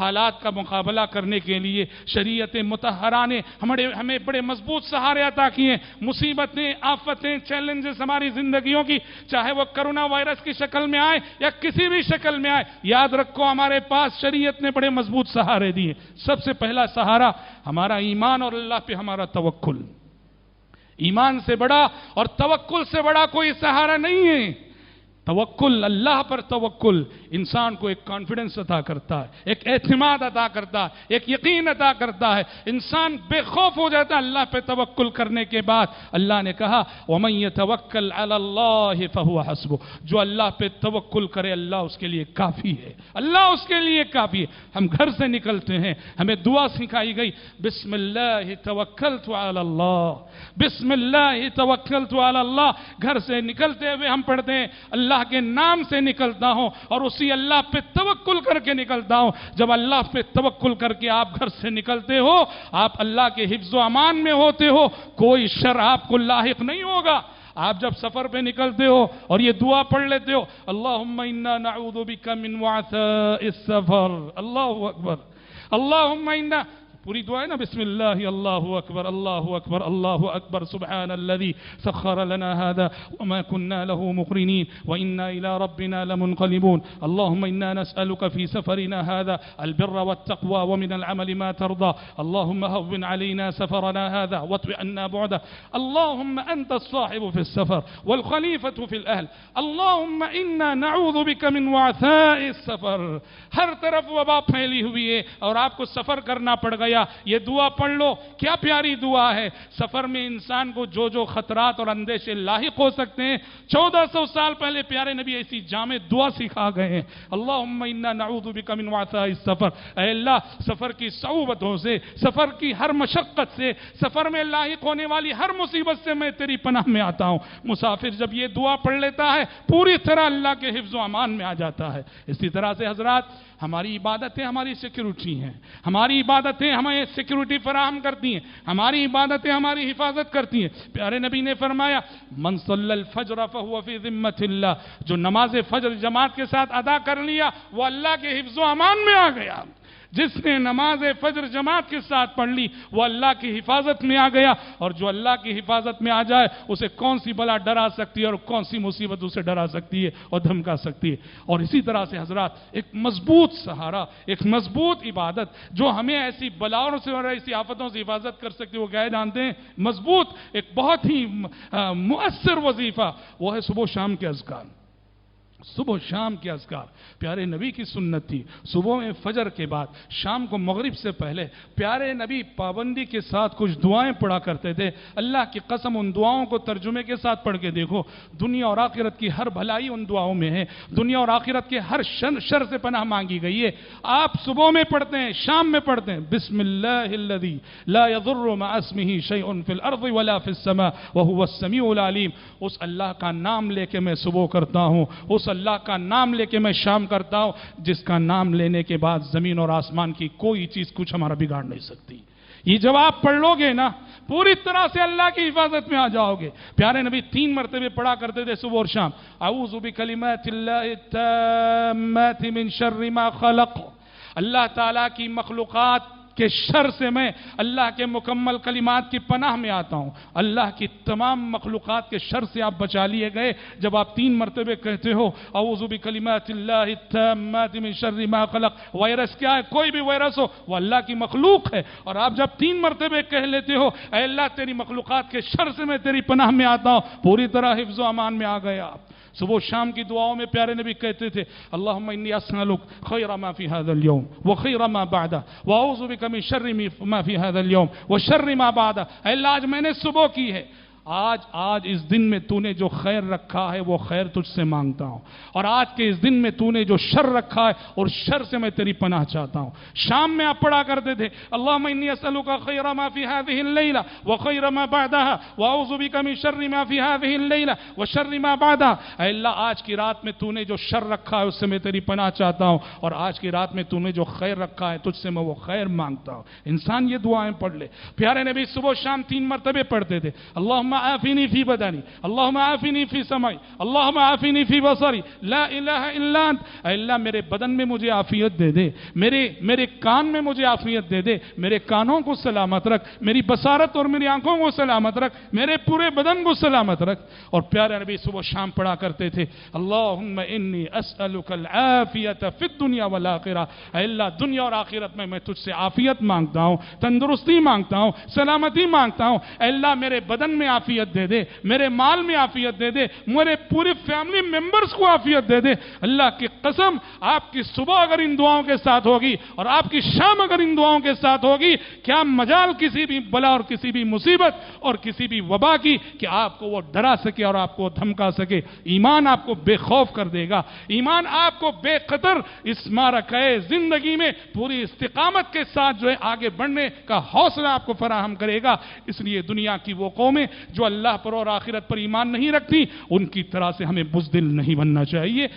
حالات کا مقابلہ کرنے کے لیے شریعت مطہرہ نے ہمیں بڑے مضبوط سہارے عطا کیے. مصیبتیں، آفتیں، چیلنجز ہماری زندگیوں کی، چاہے وہ کرونا وائرس کی شکل میں آئے یا کسی بھی شکل میں آئے، یاد رکھو ہمارے پاس شریعت نے بڑے مضبوط سہارے دیے. سب سے پہلا سہارا ہمارا ایمان اور اللہ پہ ہمارا توکل. ایمان سے بڑا اور توکل سے بڑا کوئی سہارا نہیں ہے. توکل، اللہ پر توکل انسان کو ایک کانفیڈنس عطا کرتا ہے، ایک اعتماد عطا کرتا ہے، ایک یقین عطا کرتا ہے. انسان بے خوف ہو جاتا ہے اللہ پہ توکل کرنے کے بعد. اللہ نے کہا وَمَن يَتَوَكَّلْ عَلَى اللَّهِ فَهُوَ حَسْبُهُ. جو اللہ پہ توکل کرے اللہ اس کے لیے کافی ہے، اللہ اس کے لیے کافی ہے. ہم گھر سے نکلتے ہیں، ہمیں دعا سکھائی گئی، بسم اللہ توکلت علی اللہ، بسم اللہ توکلت علی اللہ. گھر سے نکلتے ہوئے ہم پڑھتے ہیں اللہ کے نام سے نکلتا ہوں اور اسی اللہ پہ توکل کر کے نکلتا ہوں. جب اللہ پہ توکل کر کے آپ گھر سے نکلتے ہو، آپ اللہ کے حفظ و امان میں ہوتے ہو، کوئی شر آپ کو لاحق نہیں ہوگا. آپ جب سفر پہ نکلتے ہو اور یہ دعا پڑھ لیتے ہو، اللہم انا نعوذ بک من وعثاء السفر، اللہ اکبر، اللہم انا، پوری دعا ہے نا، بسم اللہ اللہ اکبر اللہ اکبر اللہ اکبر سبحان الذي سخر لنا هذا وما كنا له مقرنين وإنا إلى ربنا لمنقلبون. اللهم إنا نسألك في سفرنا هذا البر والتقوى ومن العمل ما ترضى. اللهم هون علينا سفرنا هذا واطوي عنا بعده. اللهم أنت الصاحب في السفر والخليفة في الأهل. اللهم إنا نعوذ بك من وعثاء السفر. ہر طرف وبا پھیلی ہوئی ہے اور آپ کو سفر کرنا پڑ گیا. یہ دعا پڑھ لو، کیا پیاری دعا ہے. سفر میں انسان کو جو جو خطرات اور اندیشے لاحق ہو سکتے ہیں، 1400 سال پہلے پیارے نبی ایسی جامع دعا سکھا گئے ہیں. اللہم انا نعوذ بک من وعثاء السفر. اے اللہ، سفر کی صعوبتوں سے، سفر کی ہر مشقت سے، سفر میں لاحق ہونے والی ہر مصیبت سے میں تیری پناہ میں آتا ہوں. مسافر جب یہ دعا پڑھ لیتا ہے پوری طرح اللہ کے حفظ و امان میں آ جاتا ہے. اسی طرح سے حضرات، ہماری عبادتیں ہماری سیکیورٹی ہیں، ہماری عبادتیں ہمیں سیکیورٹی فراہم کرتی ہیں، ہماری عبادتیں ہماری حفاظت کرتی ہیں. پیارے نبی نے فرمایا من صلی الفجر فہو فی ذمۃ اللہ. جو نماز فجر جماعت کے ساتھ ادا کر لیا وہ اللہ کے حفظ و امان میں آ گیا. جس نے نماز فجر جماعت کے ساتھ پڑھ لی وہ اللہ کی حفاظت میں آ گیا. اور جو اللہ کی حفاظت میں آ جائے اسے کون سی بلا ڈرا سکتی ہے اور کون سی مصیبت اسے ڈرا سکتی ہے اور دھمکا سکتی ہے. اور اسی طرح سے حضرات، ایک مضبوط سہارا، ایک مضبوط عبادت جو ہمیں ایسی بلاؤں سے اور ایسی آفتوں سے حفاظت کر سکتی ہے، وہ کیا جانتے ہیں؟ مضبوط ایک بہت ہی مؤثر وظیفہ، وہ ہے صبح و شام کے اذکار. صبح و شام کے اذکار پیارے نبی کی سنت تھی. صبح میں فجر کے بعد، شام کو مغرب سے پہلے پیارے نبی پابندی کے ساتھ کچھ دعائیں پڑھا کرتے تھے. اللہ کی قسم ان دعاؤں کو ترجمے کے ساتھ پڑھ کے دیکھو، دنیا اور آخرت کی ہر بھلائی ان دعاؤں میں ہے. دنیا اور آخرت کے ہر شر سے پناہ مانگی گئی ہے. آپ صبح میں پڑھتے ہیں، شام میں پڑھتے ہیں، بسم اللہ الذی لا یضر مع اسمہ شیء فی الارض ولا فی السماء وہو السمیع العلیم. اس اللہ کا نام لے کے میں صبح کرتا ہوں، اس اللہ کا نام لے کے میں شام کرتا ہوں جس کا نام لینے کے بعد زمین اور آسمان کی کوئی چیز کچھ ہمارا بگاڑ نہیں سکتی. یہ جب آپ پڑھ لو گے نا پوری طرح سے اللہ کی حفاظت میں آ جاؤ گے. پیارے نبی 3 مرتبہ پڑھا کرتے تھے صبح اور شام، اعوذ بکلمات اللہ التامات من شر ما خلق. اللہ تعالیٰ کی مخلوقات کہ شر سے میں اللہ کے مکمل کلمات کی پناہ میں آتا ہوں. اللہ کی تمام مخلوقات کے شر سے آپ بچا لیے گئے جب آپ 3 مرتبہ کہتے ہو اعوذ بکلمات اللہ التامات من شر ما خلق. وائرس کیا ہے؟ کوئی بھی وائرس ہو وہ اللہ کی مخلوق ہے. اور آپ جب 3 مرتبہ کہہ لیتے ہو اے اللہ تیری مخلوقات کے شر سے میں تیری پناہ میں آتا ہوں، پوری طرح حفظ و امان میں آ گئے آپ. صبح و شام کی دعاؤں میں پیارے نبی کہتے تھے اللہم انی اسألک خیر ما فی هذا اليوم وخیر ما بعده واعوذ بک من شر ما فی هذا اليوم وشر ما بعده. اے اللہ آج میں نے صبح کی ہے، آج اس دن میں تو نے جو خیر رکھا ہے وہ خیر تجھ سے مانگتا ہوں، اور آج کے اس دن میں تو نے جو شر رکھا ہے اور شر سے میں تیری پناہ چاہتا ہوں. شام میں آپ پڑھا کرتے تھے اللہم انی اسألک خیر ما فی هذه الليلہ وخیر ما بعدها واعوذ بک من شر ما فی هذه الليلہ وشر ما بعدها. اے اللہ آج کی رات میں تو نے جو شر رکھا ہے اس سے میں تیری پناہ چاہتا ہوں، اور آج کی رات میں تو نے جو خیر رکھا ہے تجھ سے میں وہ خیر مانگتا ہوں. انسان یہ دعائیں پڑھ لے. پیارے نبی صبح و شام 3 مرتبہ پڑھتے تھے اللہم اللہم عافنی فی بدنی، اللہم عافنی فی سمعی، اللہم عافنی فی بصری، لا الہ الا انت۔ اے اللہ میرے بدن میں مجھے عافیت دے دے، میرے کان میں مجھے عافیت دے دے، میرے کانوں کو سلامت رکھ، میری بصارت اور میری آنکھوں کو سلامت رکھ، میرے پورے بدن کو سلامت رکھ۔ اور پیارے نبی صبح شام پڑھا کرتے تھے اللہم انی اسألک العافیت فی الدنیا والآخرہ، اے اللہ دنیا اور آخرت میں تجھ سے عافیت مانگتا ہوں، تندرستی مانگتا ہوں، سلامتی مانگتا ہوں۔ اے اللہ میرے بدن میں عافیت دے دے، میرے مال میں عافیت دے دے، میرے پورے فیملی ممبرز کو عافیت دے دے۔ اللہ کی قسم آپ کی صبح اگر ان دعاؤں کے ساتھ ہوگی اور آپ کی شام اگر ان دعاؤں کے ساتھ ہوگی، کیا مجال کسی بھی بلا اور کسی بھی مصیبت اور کسی بھی وبا کی کہ آپ کو وہ ڈرا سکے اور آپ کو دھمکا سکے۔ ایمان آپ کو بے خوف کر دے گا، ایمان آپ کو بے قدر اس معرکہ زندگی میں پوری استقامت کے ساتھ جو ہے آگے بڑھنے کا حوصلہ آپ کو فراہم کرے گا۔ اس لیے دنیا کی وہ قومیں جو اللہ پر اور آخرت پر ایمان نہیں رکھتی، ان کی طرح سے ہمیں بزدل نہیں بننا چاہیے۔